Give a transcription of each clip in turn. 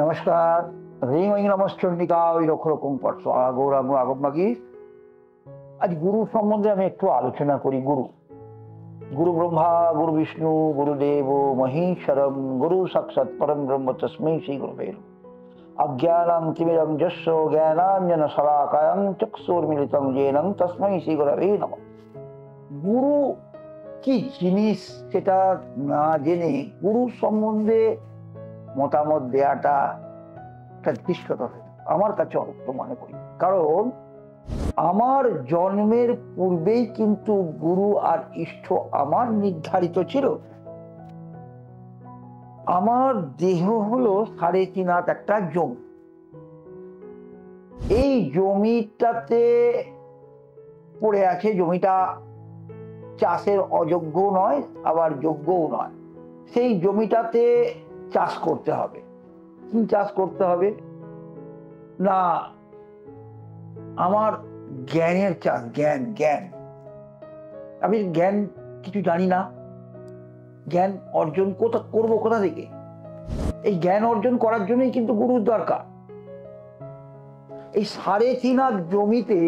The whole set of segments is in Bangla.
নমস্কার। রিং ওই নমশ্চন্ডিকা ওই রকম পর্ষ গৌরাঙ্গ আগমবাগী। আজ গুরু সম্বন্ধে আমি একটু আলোচনা করি। গুরু গুরু ব্রহ্মা গুরু বিষ্ণু গুরুদেব মহেশ্বরম গুরু সাক্ষাৎ পরম ব্রহ্ম তস্मै শ্রী গুরুবে নমঃ। অজ্ঞানং তিমিরং যস্য জ্ঞানাঞ্জন শলাকায়ং চক্ষুর্মিলিতং येन তস্मै শ্রী গুরবে নমঃ। গুরু কি জিনিস সেটা না জেনে গুরু সম্বন্ধে মতামত দেওয়াটা একটা দৃশ্যতা আমার কাছে অর্থ মনে করি। কারণ আমার জন্মের পূর্বেই কিন্তু গুরু আর ইষ্ট আমার নির্ধারিত ছিল। আমার দেহ হলো 3.5 হাত একটা জমি। এই জমিটাতে পড়ে আছে, জমিটা চাষের অযোগ্য নয় আবার যোগ্যও নয়। সেই জমিটাতে চাষ করতে হবে। কি চাষ করতে হবে না, আমার জ্ঞানের চাষ। জ্ঞান জ্ঞান আমি জ্ঞান কিছু জানি না, জ্ঞান অর্জন করবো কোথা থেকে? এই জ্ঞান অর্জন করার জন্যই কিন্তু গুরুর দরকার। এই 3.5 হাত জমিতে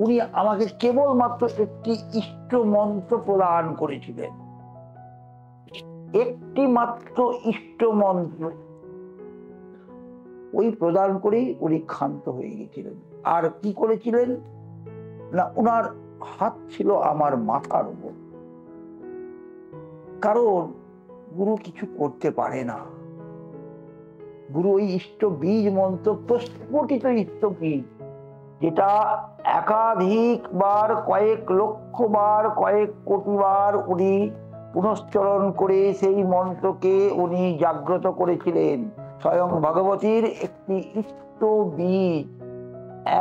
উনি আমাকে কেবলমাত্র একটি ইষ্ট মন্ত্র প্রদান করেছিলেন। একটি মাত্র ইষ্ট মন্ত্র ওই প্রদান করেই উনি ক্ষান্ত হয়ে গেছিলেন। আর কি করেছিলেন না, ওনার হাত ছিল আমার মাথার উপর। কারণ গুরু কিছু করতে পারে না। গুরু ওই ইষ্ট বীজ মন্ত্র, প্রস্ফুটিত ইষ্ট বীজ, যেটা একাধিকবার, কয়েক লক্ষ বার, কয়েক কোটি বার উনি পুনশ্চরণ করে সেই মন্ত্রকে উনি জাগ্রত করেছিলেন। স্বয়ং ভগবতীর একটি ইষ্ট বীজ,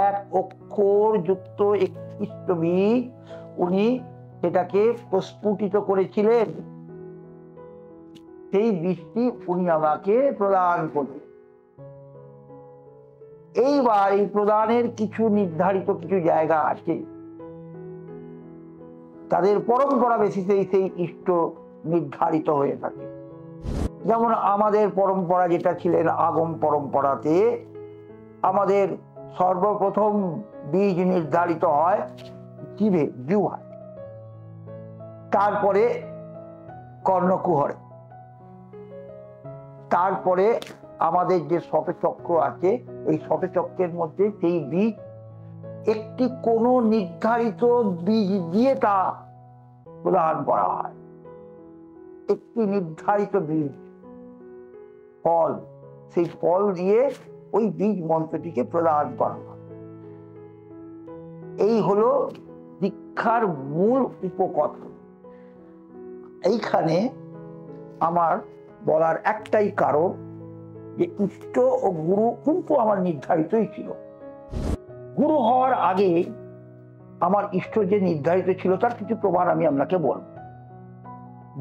এক অক্ষর যুক্ত একটি ইষ্ট বীজ, উনি সেটাকে প্রস্ফুটিত করেছিলেন। সেই বীজটি উনি আমাকে প্রদান করলেন। এইবার এই প্রদানের কিছু নির্ধারিত কিছু জায়গা আছে, তাদের পরম্পরা বেসিসে সেই ইষ্ট নির্ধারিত হয়ে থাকে। যেমন আমাদের পরম্পরা যেটা ছিলেন আগম পরম্পরাতে, আমাদের সর্বপ্রথম বীজ নির্ধারিত হয় জিহ্বায়, তারপরে কর্ণকুহরে, তারপরে আমাদের যে শতচক্র আছে, এই শতচক্রের মধ্যে সেই বীজ একটি কোনো নির্ধারিত বীজ দিয়ে তা প্রদান করা হয়। একটি নির্ধারিত বীজ, ফল, সেই ফল দিয়ে ওই বীজ মন্ত্রটিকে প্রদান করা হয়। এই হলো দীক্ষার মূল উপকথন। এইখানে আমার বলার একটাই কারণ যে ইষ্ট ও গুরু কিন্তু আমার নির্ধারিতই ছিল। গুরু হওয়ার আগে আমার ইষ্ট যে নির্ধারিত ছিল তার কিছু প্রমাণ আমি আপনাকে বলব।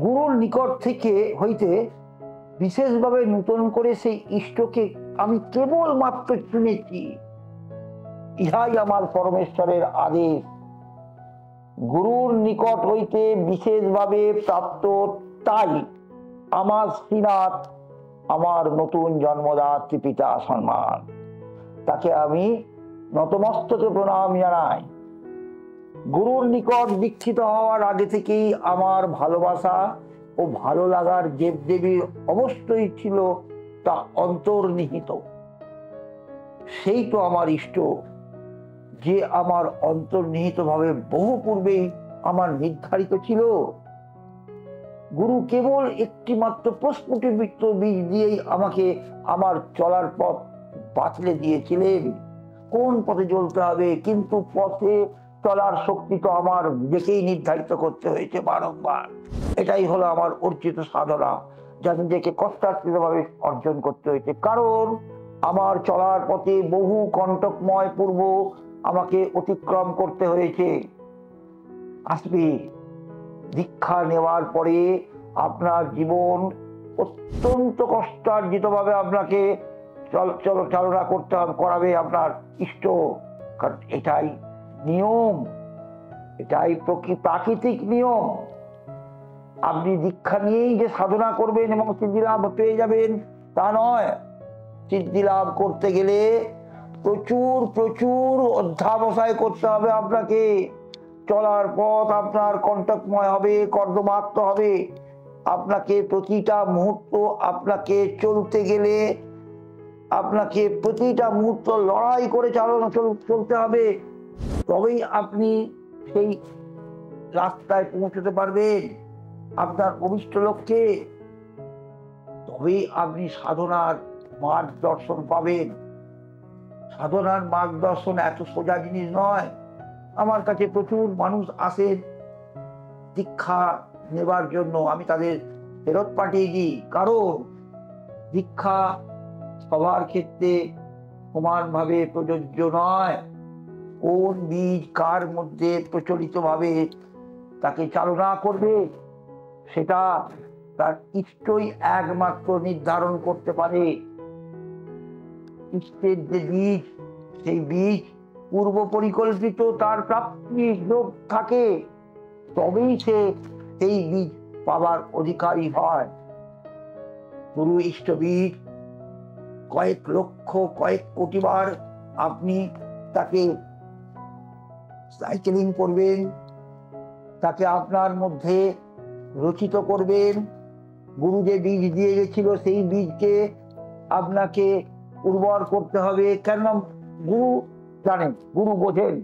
গুরুর নিকট থেকে হইতে বিশেষভাবে নূতন করে সেই ইষ্টকে আমি কেবলমাত্র শুনেছি। ইহাই আমার পরমেশ্বরের আদেশ। গুরুর নিকট হইতে বিশেষভাবে প্রাপ্ত, তাই আমার শ্রীনাথ, আমার নতুন জন্মদাত্রী পিতা সম্মান, তাকে আমি নতমস্তকে প্রণাম জানাই। গুরুর নিকট দীক্ষিত হওয়ার আগে থেকেই আমার ভালোবাসা ও ভালো লাগার দেবদেবীর অবশ্যই ছিল তা অন্তর্নিহিত। সেই তো আমার ইষ্ট, যে আমার অন্তর্নিহিত ভাবে বহু পূর্বেই আমার নির্ধারিত ছিল। গুরু কেবল একটি মাত্র প্রস্ফুটিত বীজ দিয়েই আমাকে আমার চলার পথ বাতলে দিয়েছিলেন, কোন পথে চলতে হবে। কিন্তু পথে চলার শক্তি তো আমার নিজেকেই নির্ধারিত করতে হয়েছে বারংবার। এটাই হলো আমার অর্জিত সাধনা, যা নিজেকে কষ্টার্জিত ভাবে অর্জন করতে হয়েছে। কারণ আমার চলার পথে বহু কণ্টকময় পূর্ব আমাকে অতিক্রম করতে হয়েছে। আসবে দীক্ষা নেওয়ার পরে আপনার জীবন অত্যন্ত কষ্টার্জিত ভাবে আপনাকে চালনা করতে করাবে আপনার ইষ্ট। কারণ এটাই নিয়ম, এটাই প্রাকৃতিক নিয়ম। আপনি দীক্ষা নিয়েই যে সাধনা করবেন এবং সিদ্ধি লাভ পেয়ে যাবেন তা নয়। সিদ্ধি লাভ করতে গেলে প্রচুর প্রচুর অধ্যাবসায় করতে হবে আপনাকে। চলার পথ আপনার কণ্টকময় হবে, কর্দমাক্ত হবে। আপনাকে প্রতিটা মুহূর্ত আপনাকে চলতে গেলে আপনাকে প্রতিটা মুহূর্ত লড়াই করে চলতে হবে। তবেই আপনি সেই রাস্তায় পৌঁছতে পারবেন আপনার অভিষ্ট লক্ষ্যে। তবেই আপনি সাধনার মার্গদর্শন পাবেন। সাধনার মার্গদর্শন এত সোজা জিনিস নয়। আমার কাছে প্রচুর মানুষ আসেন দীক্ষা নেবার জন্য, আমি তাদের ফেরত পাঠিয়ে দিই। কারণ দীক্ষা সবার ক্ষেত্রে সমানভাবে প্রযোজ্য নয়। কোন বীজ কার মধ্যে প্রচলিত ভাবে তাকে চালনা করবে সেটা তার ইষ্টই একমাত্র নির্ধারণ করতে পারে। ইষ্টের যে বীজ, সেই বীজ পূর্ব পরিকল্পিত, তার প্রাপ্তির যোগ থাকে, তবেই সে সেই বীজ পাবার অধিকারী হয়। গুরু ইষ্ট বীজ কয়েক লক্ষ কয়েক কোটি বার আপনি তাকে সাইকেলিং করবেন, তাকে আপনার মধ্যে রচিত করবেন। গুরু যে বীজ দিয়ে গেছিল সেই বীজকে আপনাকে উর্বর করতে হবে। কেন? গুরু জানেন, গুরু বোঝেন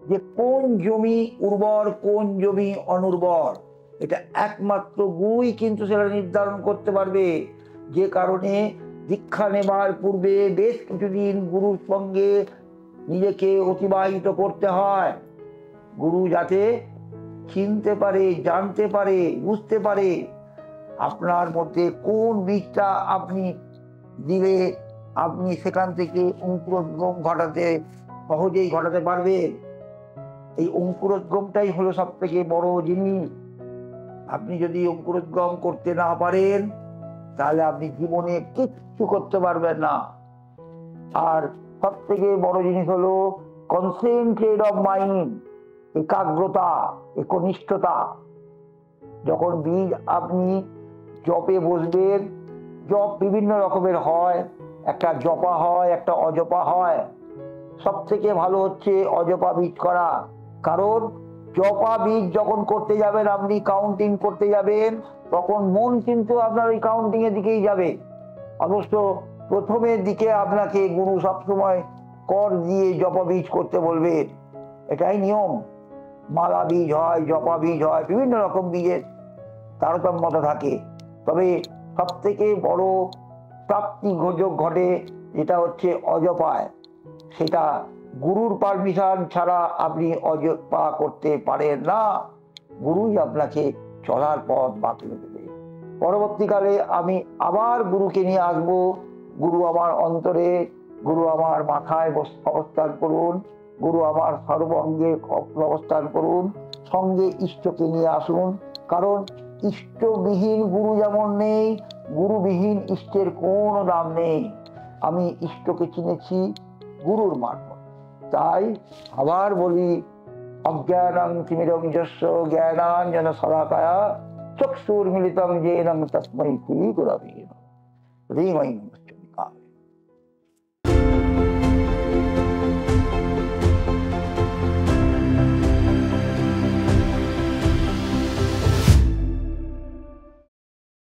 যে কোন জমি উর্বর কোন জমি অনুর্বর। এটা একমাত্র গুরুই কিন্তু সেটা নির্ধারণ করতে পারবে। যে কারণে দীক্ষা নেবার পূর্বে বেশ কিছুদিন গুরুর সঙ্গে নিজেকে অতিবাহিত করতে হয়। গুরু যাতে চিনতে পারে, জানতে পারে, বুঝতে পারে আপনার মধ্যে কোন বীজটা আপনি দিলে আপনি সেখান থেকে অঙ্কুরোদ্গম সহজেই ঘটাতে পারবেন। এই অঙ্কুরোদ্গমটাই হলো সব থেকে বড় জিনিস। আপনি যদি অঙ্কুরোদ্গম করতে না পারেন তাহলে আপনি জীবনে কিচ্ছু করতে পারবেন না। আর সব থেকে বড় জিনিস হলো কনসেন্ট্রেট অফ মাইন্ড, একাগ্রতা, একনিষ্ঠতা। যখন বীজ আপনি জপে বসবেন, জপ বিভিন্ন রকমের হয়, একটা জপা হয়, একটা অজপা হয়। সব থেকে ভালো হচ্ছে অজপা বীজ করা। কারণ জপা বীজ যখন করতে যাবেন, আপনি কাউন্টিং করতে যাবেন, তখন মন কিন্তু আপনার ওই কাউন্টিং এর দিকেই যাবে। অবশ্য প্রথমের দিকে আপনাকে গুরু সবসময় কর দিয়ে জপা বীজ করতে বলবেন, এটাই নিয়ম। মালা বীজ হয়, জপা বীজ হয়, বিভিন্ন রকম বীজের তারতম্যতা থাকে। তবে সব থেকে বড় প্রাপ্তি যোগ ঘটে যেটা হচ্ছে অজপায়। সেটা গুরুর পারমিশন ছাড়া আপনি অজপা করতে পারেন না। গুরুই আপনাকে চলার পথ বাতলে দেবে। পরবর্তীকালে আমি আবার গুরুকে নিয়ে আসবো। গুরু আমার অন্তরে, গুরু আমার মাথায় অবস্থান করুন, গুরু আমার সর্বাঙ্গে অবস্থান করুন, সঙ্গে ইষ্টকে নিয়ে আসুন। কারণ ইষ্টবিহীন গুরু যেমন নেই, গুরুবিহীন ইষ্টের কোনো দাম নেই। আমি ইষ্টকে চিনেছি গুরুর মারফত। তাই আবার বলি, অজ্ঞানং তিমিরং যস্য জ্ঞানাঞ্জন শলাকায়া চক্ষুর্মিলিতং যেন তস্मै শ্রী গুরবে নমঃ।